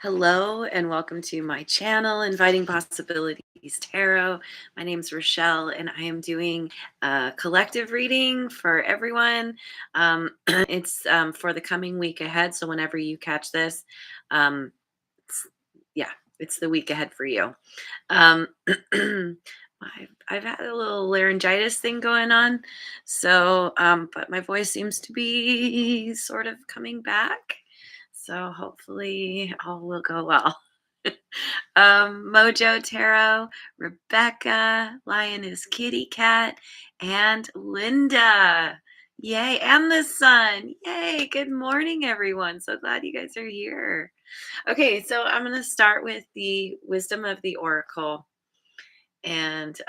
Hello and welcome to my channel, Inviting Possibilities Tarot. My name's Rochelle and I am doing a collective reading for everyone. It's for the coming week ahead. So whenever you catch this, um, it's, yeah, it's the week ahead for you. Um, I've had a little laryngitis thing going on. But my voice seems to be sort of coming back. So hopefully all will go well. Mojo Tarot, Rebecca, Lioness Kitty Cat, and Linda. Yay, and the sun. Yay, good morning, everyone. So glad you guys are here. Okay, so I'm going to start with the wisdom of the oracle and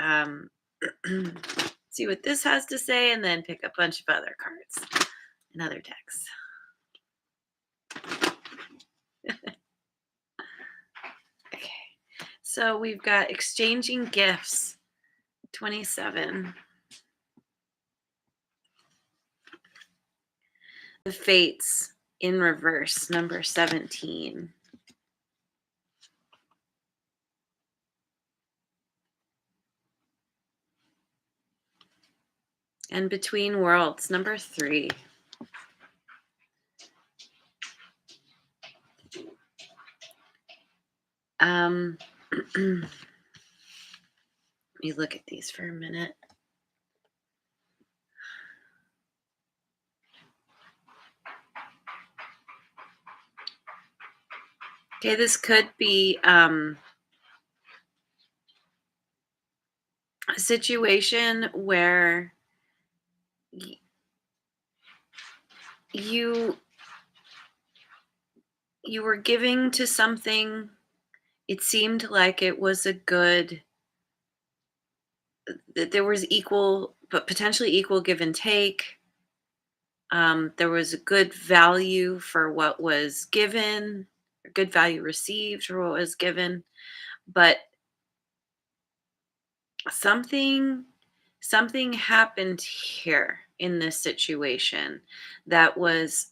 see what this has to say, and then pick a bunch of other cards and other decks. Okay, so we've got exchanging gifts, 27. The fates in reverse, number 17. And between worlds, number 3. Let me look at these for a minute. Okay, this could be a situation where you were giving to something. It seemed like it was a good, that there was equal, but potentially equal give and take. There was a good value for what was given, or good value received for what was given, but something happened here in this situation that was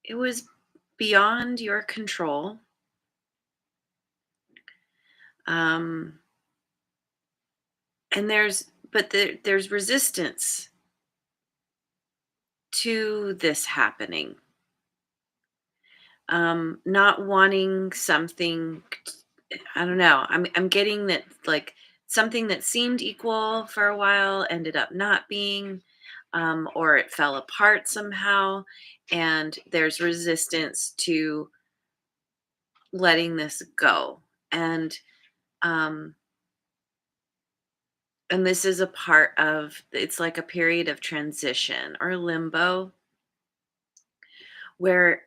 it was beyond your control. Um, and there's resistance to this happening. Not wanting something, I don't know. I'm getting that, like, something that seemed equal for a while ended up not being, or it fell apart somehow, and there's resistance to letting this go. Um, and this is a part of, it's like a period of transition or limbo where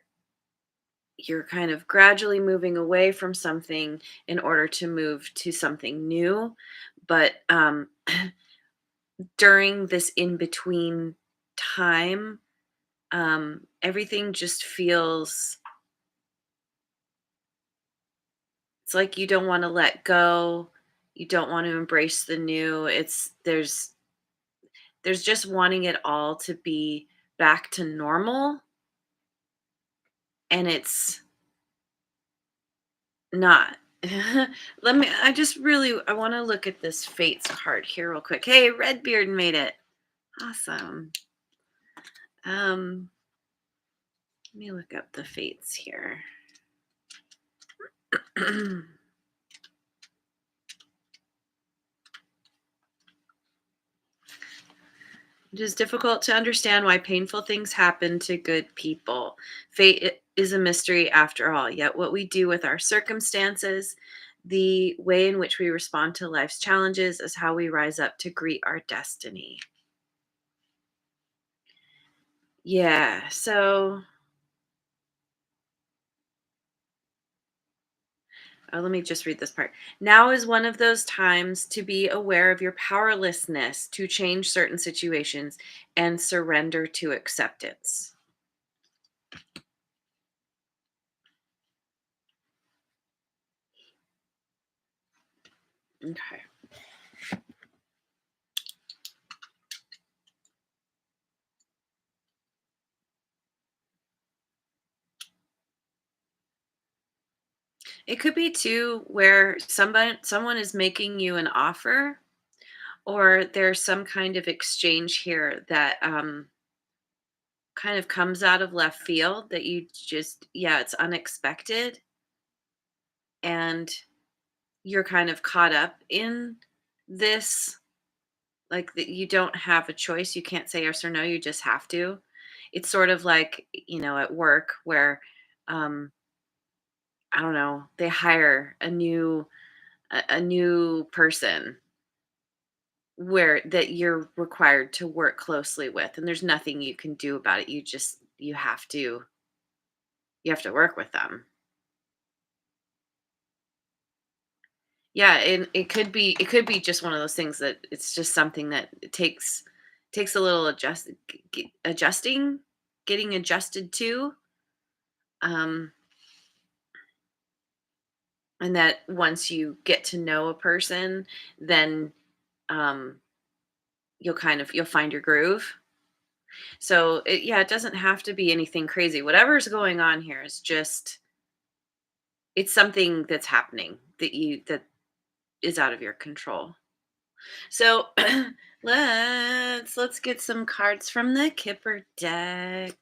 you're kind of gradually moving away from something in order to move to something new. But during this in between time, everything just feels, it's like you don't want to let go. You don't want to embrace the new. There's just wanting it all to be back to normal. And it's not. I want to look at this Fates card here real quick. Hey, Redbeard made it. Awesome. Let me look up the Fates here. It is difficult to understand why painful things happen to good people. Fate is a mystery after all, yet what we do with our circumstances, the way in which we respond to life's challenges, is how we rise up to greet our destiny. Yeah, so let me just read this part. Now is one of those times to be aware of your powerlessness to change certain situations and surrender to acceptance. Okay. It could be too where someone is making you an offer, or there's some kind of exchange here that kind of comes out of left field that you just, yeah, it's unexpected, and you're kind of caught up in this, like, that you don't have a choice. You can't say yes or no, you just have to. It's sort of like, at work where, um I don't know, they hire a new person where that you're required to work closely with, and there's nothing you can do about it. You have to work with them. Yeah, and it could be just one of those things that it's just something that it takes a little adjusting, getting adjusted to, um and that once you get to know a person, then um you'll find your groove. So yeah, it doesn't have to be anything crazy. Whatever's going on here is just, it's something that's happening that is out of your control. So let's get some cards from the Kipper deck.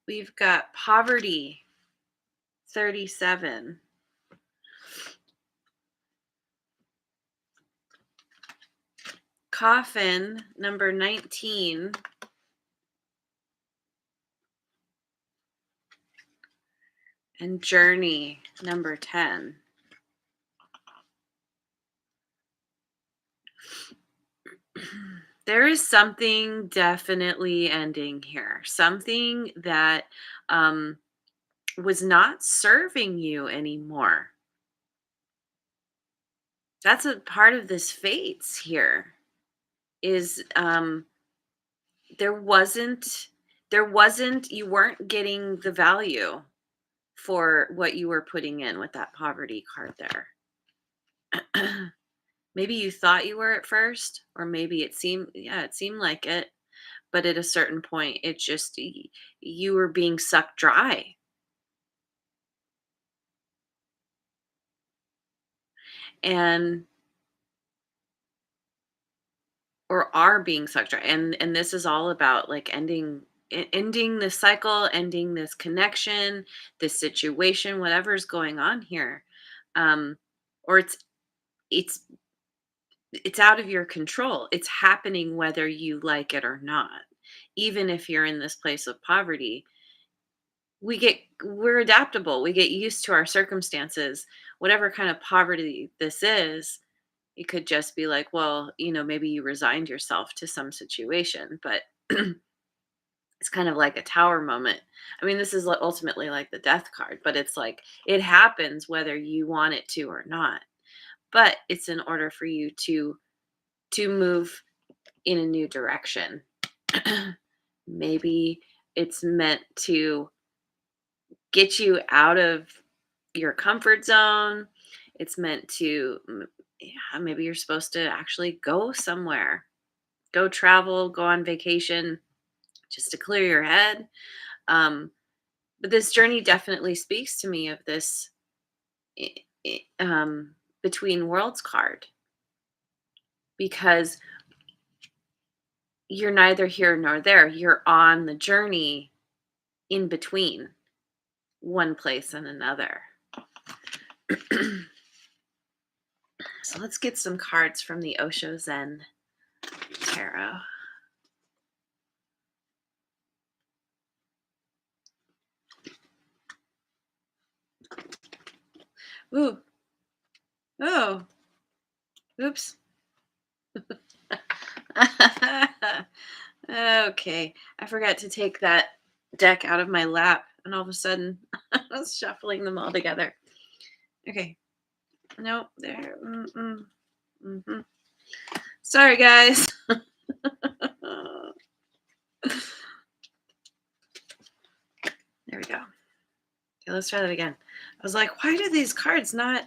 We've got poverty 37, coffin number 19, and journey number 10. There is something definitely ending here. Something that um, was not serving you anymore. That's a part of this fates here is there wasn't you weren't getting the value for what you were putting in with that poverty card there. Maybe you thought you were at first, or maybe it seemed like it, but at a certain point it just you were being sucked dry, and or are being sucked dry, and this is all about like ending this cycle, ending this connection, this situation, whatever's going on here. um or it's it's out of your control. It's happening whether you like it or not. Even if you're in this place of poverty, we're adaptable. We get used to our circumstances. Whatever kind of poverty this is, it could just be like, well, maybe you resigned yourself to some situation, but it's kind of like a tower moment. I mean, this is ultimately like the death card, but it's like it happens whether you want it to or not. But it's in order for you to move in a new direction. Maybe it's meant to get you out of your comfort zone. It's meant to, yeah, maybe you're supposed to actually go somewhere, go travel, go on vacation just to clear your head. Um, but this journey definitely speaks to me of this i- between worlds card, because you're neither here nor there. You're on the journey in between one place and another. So let's get some cards from the Osho Zen Tarot. Ooh, oh, oops. Okay, I forgot to take that deck out of my lap, and all of a sudden, I was shuffling them all together. Okay, no, there. Mm-hmm. Sorry, guys. There we go. Okay, let's try that again. I was like, why do these cards not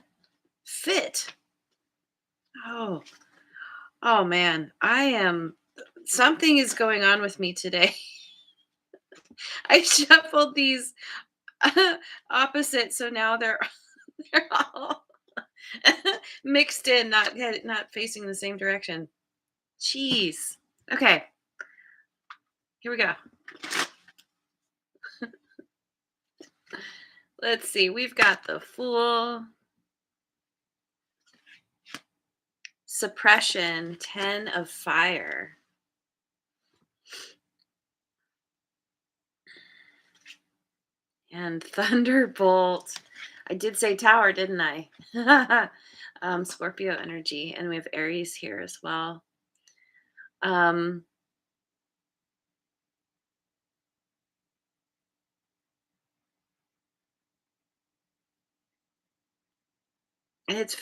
fit? Oh, oh man, I am. Something is going on with me today. I shuffled these opposite, so now they're all mixed in, not facing the same direction. Jeez. Okay, here we go. Let's see. We've got the Fool, Suppression, 10 of Fire, and Thunderbolt. I did say Tower, didn't I? Scorpio energy, and we have Aries here as well. Um, and it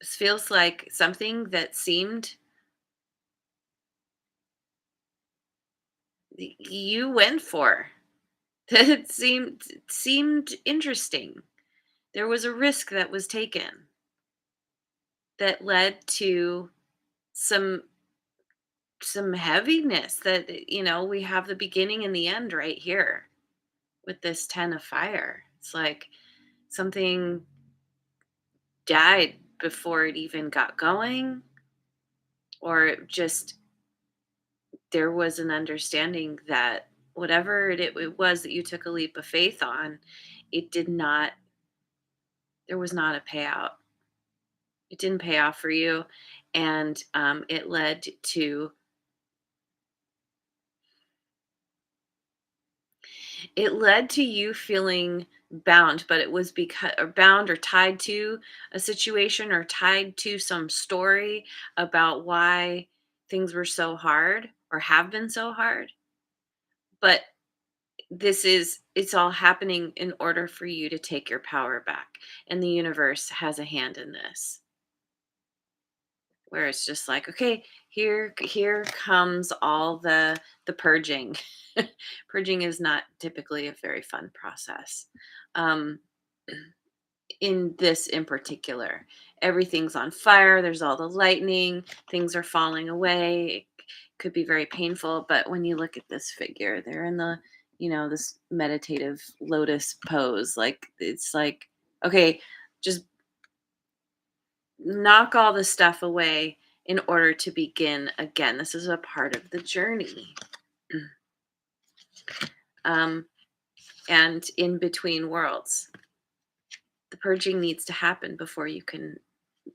feels like something that you went for. That it seemed interesting. There was a risk that was taken that led to some some heaviness that we have the beginning and the end right here with this 10 of fire. It's like something died before it even got going, or just there was an understanding that whatever it was that you took a leap of faith on, it did not there was not a payout. It didn't pay off for you, and it led to you feeling bound, but it was because or bound or tied to a situation or tied to some story about why things were so hard or have been so hard. But it's all happening in order for you to take your power back. And the universe has a hand in this, where it's just like, okay, here comes all the purging. Purging is not typically a very fun process. Um, in this in particular, everything's on fire. There's all the lightning. Things are falling away. It could be very painful, but when you look at this figure, they're in this meditative lotus pose. Like it's like, okay, just knock all the stuff away in order to begin again. This is a part of the journey. um, and in between worlds, the purging needs to happen before you can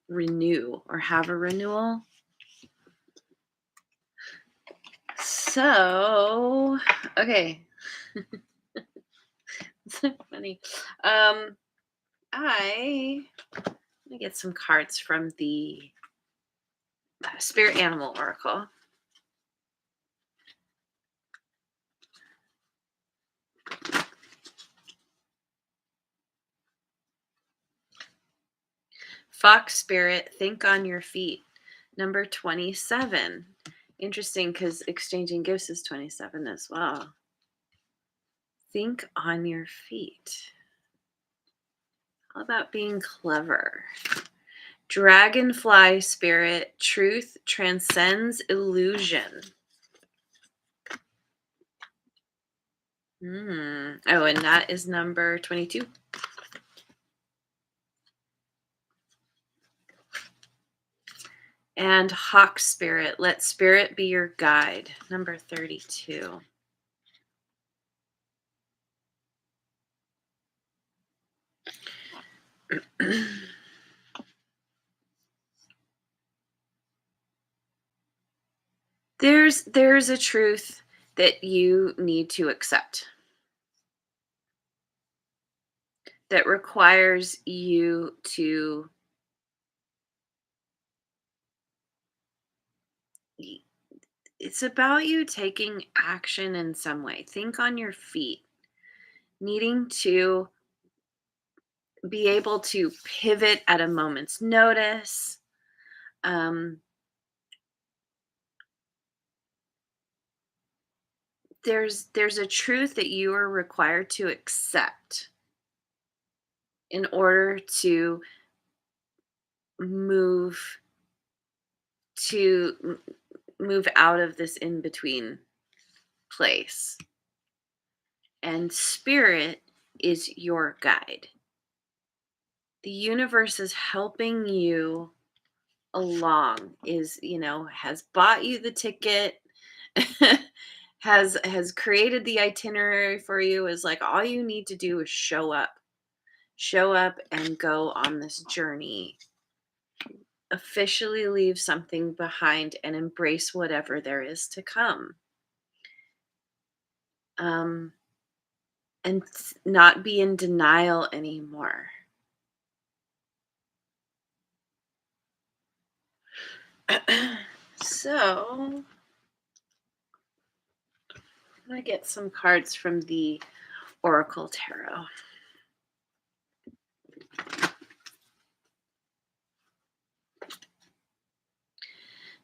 renew or have a renewal. So, okay. It's funny. I let me get some cards from the Spirit Animal Oracle. Fox Spirit, think on your feet. Number 27. Interesting because exchanging gifts is 27 as well. Think on your feet. All about being clever. Dragonfly Spirit, truth transcends illusion. Oh, and that is number 22. And Hawk Spirit, let spirit be your guide. Number 32. There's a truth that you need to accept that requires you to it's about you taking action in some way. Think on your feet, needing to be able to pivot at a moment's notice. Um, there's a truth that you are required to accept in order to move to move out of this in between place. And spirit is your guide. The universe is helping you along, is, has bought you the ticket, has created the itinerary for you, is like all you need to do is show up. Show up and go on this journey. Officially leave something behind and embrace whatever there is to come. Um, and not be in denial anymore. So, I'm going to get some cards from the Oracle Tarot.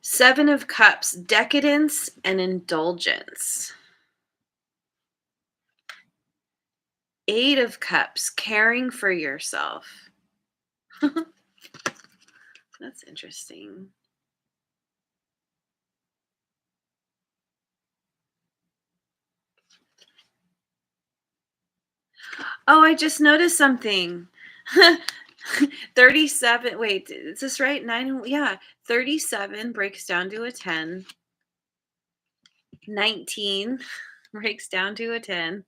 Seven of Cups, decadence and indulgence. Eight of Cups, caring for yourself. That's interesting. Oh, I just noticed something. 37. Wait, is this right? Nine. Yeah. 37 breaks down to a 10. 19 breaks down to a 10.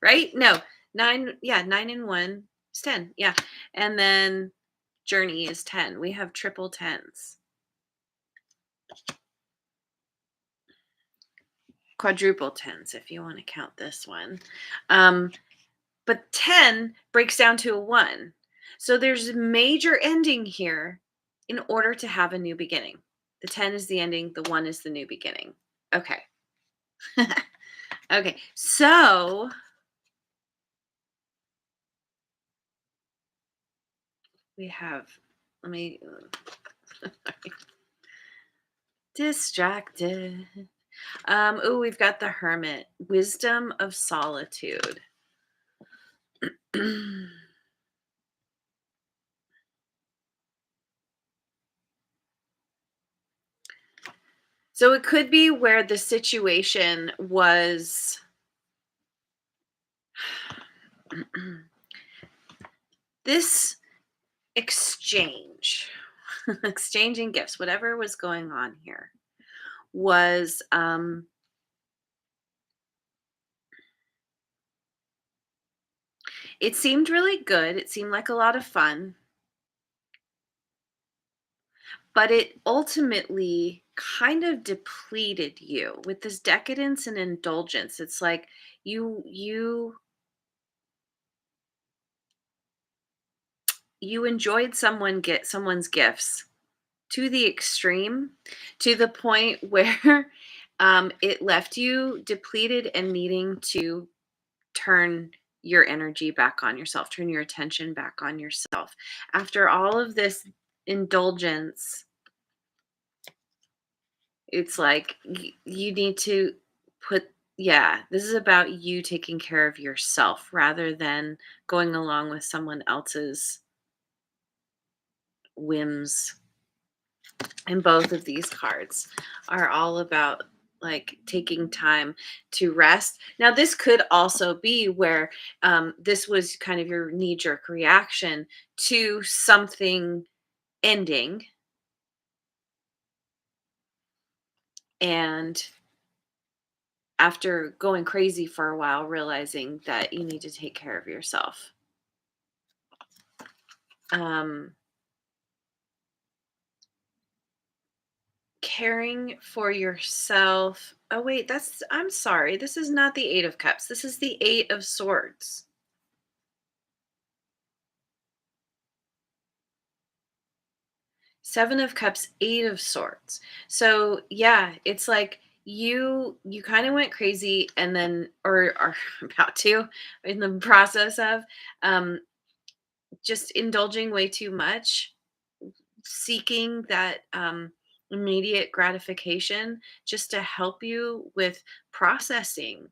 Right? No. 9. Yeah. 9 and 1 is 10. Yeah. And then journey is 10. We have triple tens. Quadruple tens, if you want to count this one. But 10 breaks down to a 1. So there's a major ending here in order to have a new beginning. The 10 is the ending, the 1 is the new beginning. Okay. Okay. So we have, let me, distracted. Oh, we've got the Hermit, wisdom of solitude. So it could be where the situation was this exchange, exchanging gifts, whatever was going on here was it seemed really good. It seemed like a lot of fun, but it ultimately kind of depleted you with this decadence and indulgence. It's like you you enjoyed someone's gifts to the extreme, to the point where it left you depleted and needing to turn your energy back on yourself, turn your attention back on yourself. After all of this indulgence, it's like you need to yeah, this is about you taking care of yourself rather than going along with someone else's whims. And both of these cards are all about like taking time to rest. Now, this could also be where this was kind of your knee jerk reaction to something ending, and after going crazy for a while, realizing that you need to take care of yourself. Um, Caring for yourself. Oh, wait, I'm sorry. This is not the Eight of Cups. This is the Eight of Swords. Seven of Cups, Eight of Swords. So yeah, it's like you kind of went crazy and then or are about to in the process of um just indulging way too much, seeking that immediate gratification just to help you with processing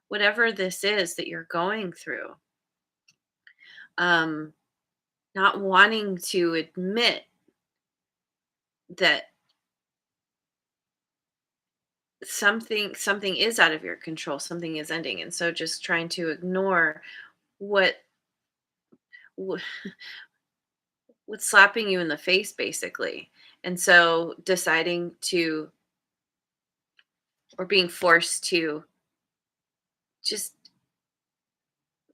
whatever this is that you're going through. Um Not wanting to admit that something is out of your control, something is ending, and so just trying to ignore what wh- what's slapping you in the face, basically. And so deciding to, or being forced to, just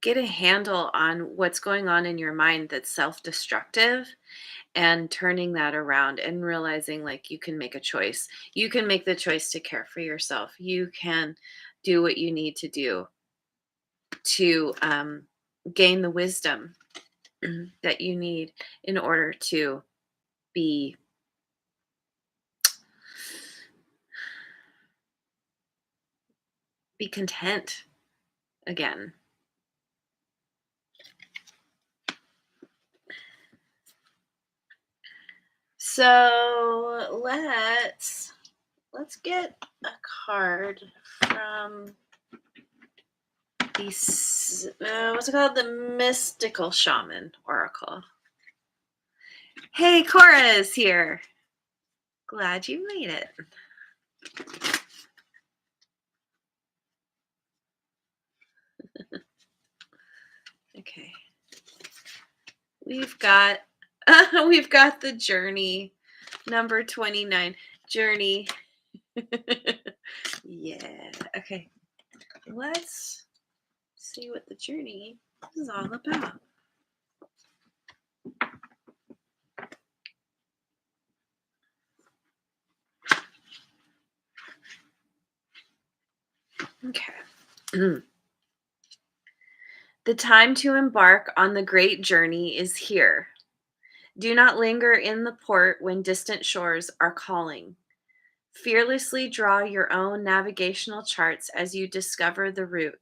get a handle on what's going on in your mind that's self-destructive, and turning that around and realizing, like, you can make a choice. You can make the choice to care for yourself. You can do what you need to do to gain the wisdom that you need in order to be be content again. So let's get a card from these. What's it called? The Mystical Shaman Oracle. Hey, Cora is here. Glad you made it. Okay. We've got we've got the journey number 29. Journey. Yeah. Okay. Let's see what the journey is all about. Okay. The time to embark on the great journey is here. Do not linger in the port when distant shores are calling. Fearlessly draw your own navigational charts as you discover the route.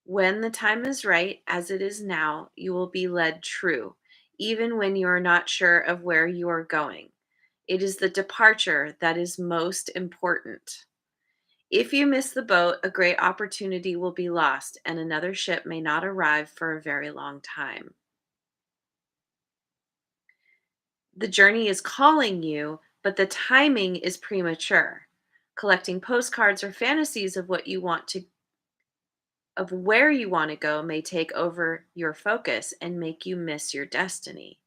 When the time is right, as it is now, you will be led true, even when you are not sure of where you are going. It is the departure that is most important. If you miss the boat, a great opportunity will be lost, and another ship may not arrive for a very long time. The journey is calling you, but the timing is premature. Collecting postcards or fantasies of what you want to of where you want to go may take over your focus and make you miss your destiny.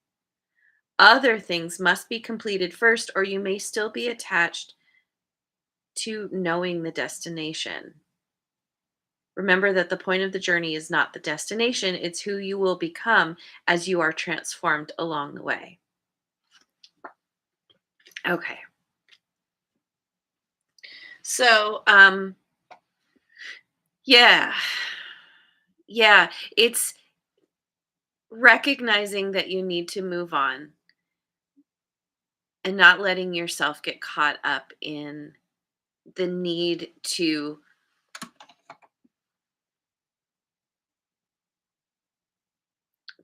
Other things must be completed first, or you may still be attached to knowing the destination. Remember that the point of the journey is not the destination, it's who you will become as you are transformed along the way. Okay. So, yeah. Yeah, it's recognizing that you need to move on and not letting yourself get caught up in the need to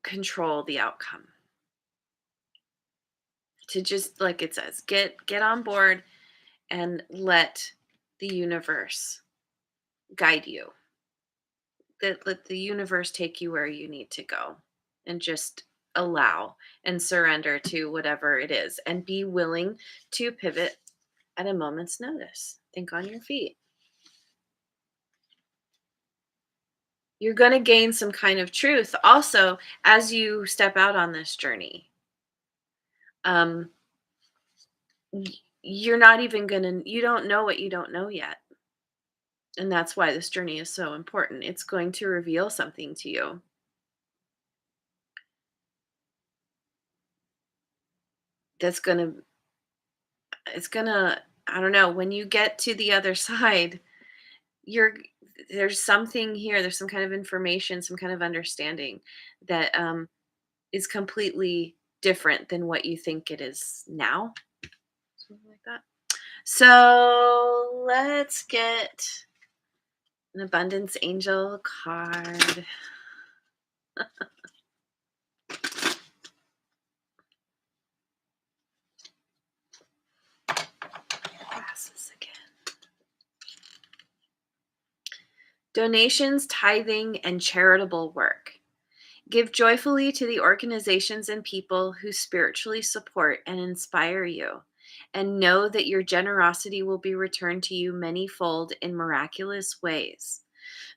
control the outcome. To just, like it says, get on board and let the universe guide you. That let the universe take you where you need to go, and just allow and surrender to whatever it is, and be willing to pivot at a moment's notice. Think on your feet. You're going to gain some kind of truth also as you step out on this journey. Um, you're not even going to, you don't know what you don't know yet. And that's why this journey is so important. It's going to reveal something to you. That's going to, it's going to, I don't know, when you get to the other side, you're, there's something here, there's some kind of information, some kind of understanding that is completely different than what you think it is now. Something like that. So let's get an abundance angel card. Glasses again. Donations, tithing, and charitable work. Give joyfully to the organizations and people who spiritually support and inspire you. and know that your generosity will be returned to you manyfold in miraculous ways.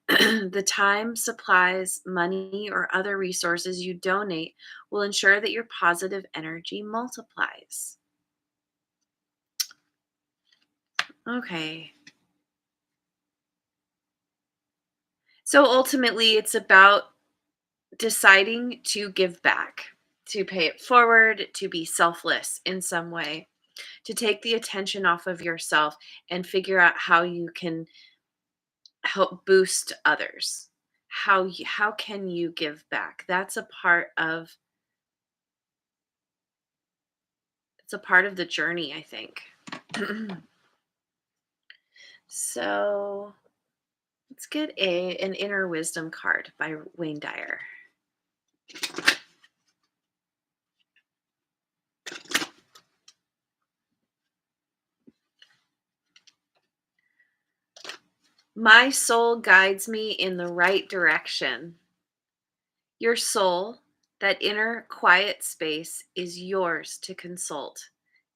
The time, supplies, money, or other resources you donate will ensure that your positive energy multiplies. Okay. So ultimately, it's about deciding to give back, to pay it forward, to be selfless in some way, to take the attention off of yourself and figure out how you can help boost others. How can you give back? That's a part of the journey, I think. So let's get an inner wisdom card by Wayne Dyer. My soul guides me in the right direction. Your soul, that inner quiet space, is yours to consult.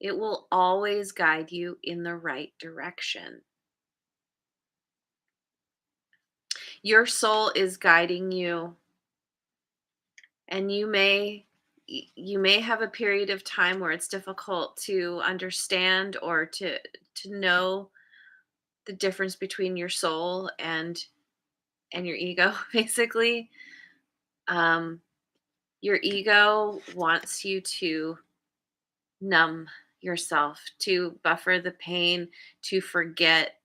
It will always guide you in the right direction. Your soul is guiding you, and you may have a period of time where it's difficult to understand or to know the difference between your soul and your ego basically. um your ego wants you to numb yourself, to buffer the pain, to forget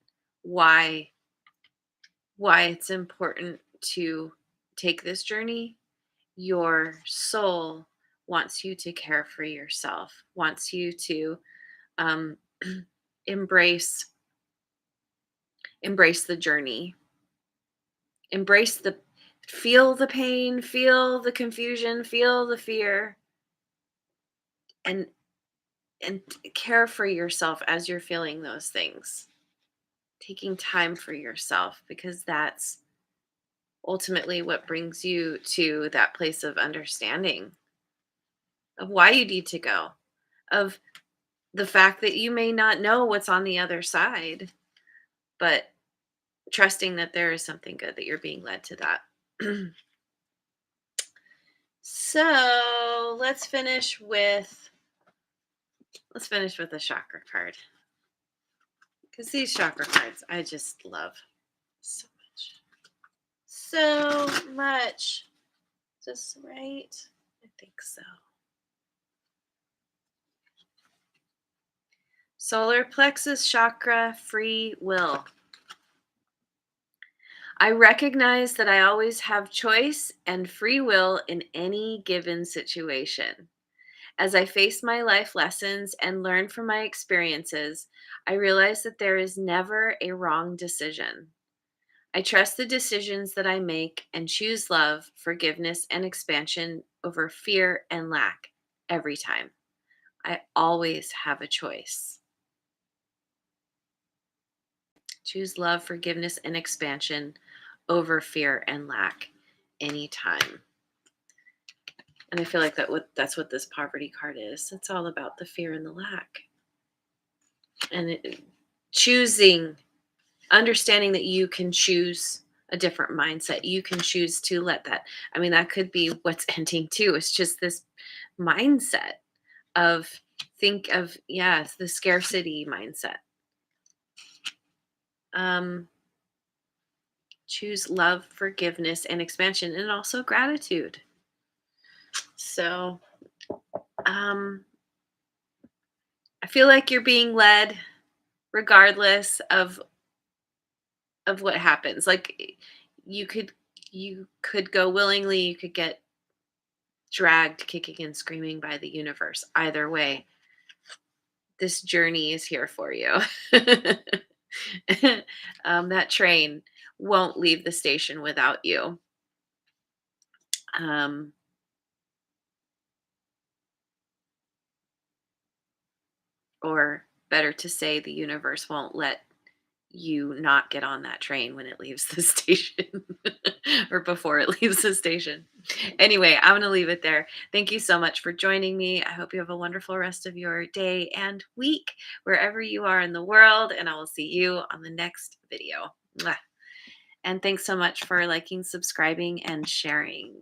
why why it's important to take this journey. Your soul wants you to care for yourself, wants you to um, embrace embrace the journey, embrace the feel the pain, feel the confusion, feel the fear, and and care for yourself as you're feeling those things. Taking time for yourself, because that's ultimately what brings you to that place of understanding of why you need to go, of the fact that you may not know what's on the other side, but trusting that there is something good, that you're being led to that. So let's finish with a chakra card, because these chakra cards I just love so much. So much. Is this right? I think so. Solar plexus chakra, free will. I recognize that I always have choice and free will in any given situation. As I face my life lessons and learn from my experiences, I realize that there is never a wrong decision. I trust the decisions that I make and choose love, forgiveness, and expansion over fear and lack every time. I always have a choice. Choose love, forgiveness, and expansion over fear and lack anytime. And I feel like that's what this poverty card is. It's all about the fear and the lack. And choosing, understanding that you can choose a different mindset. You can choose to let that, I mean, that could be what's ending too. It's just this mindset of, think of, yeah, the scarcity mindset. Choose love, forgiveness, and expansion, and also gratitude. So, I feel like you're being led regardless of what happens. Like, you could you could go willingly, you could get dragged kicking and screaming by the universe. Either way, this journey is here for you. That train won't leave the station without you. Um, or better to say, the universe won't let you not get on that train when it leaves the station or before it leaves the station. Anyway, I'm going to leave it there. Thank you so much for joining me. I hope you have a wonderful rest of your day and week wherever you are in the world, and I will see you on the next video. Mwah. And thanks so much for liking, subscribing, and sharing.